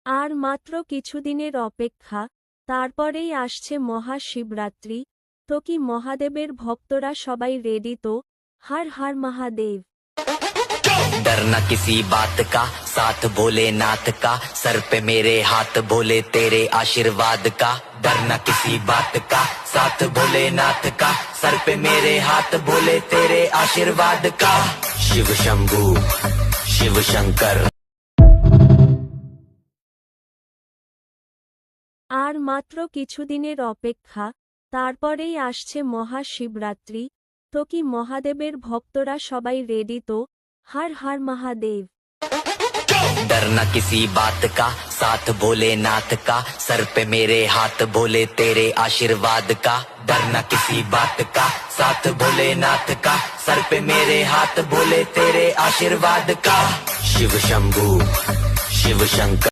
আর মাত্র কিছুদিনের অপেক্ষা, তারপরেই আসছে মহাশিবরাত্রি। তো কি মহাদেবের ভক্তরা সবাই রেডি তো? হর হর মহাদেব। डरना किसी बात का, साथ भोलेनाथ का, सर पे मेरे हाथ भोले तेरे आशीर्वाद का। डरना किसी बात का, साथ भोलेनाथ का, सर पे मेरे हाथ भोले तेरे आशीर्वाद का। शिव शंभू शिव शंकर। আর মাত্র কিছুদিনের অপেক্ষা, তারপরেই আসছে মহাশিবরাত্রি। তো কি মহাদেবের ভক্তরা সবাই রেডি তো? হর হর মহাদেব। डरना किसी बात का, साथ भोलेनाथ का, सर पे मेरे हाथ भोले तेरे आशीर्वाद का। डरना किसी बात का, साथ भोलेनाथ का, सर पे मेरे हाथ भोले तेरे आशीर्वाद का। शिव शंभू शिव शंकर।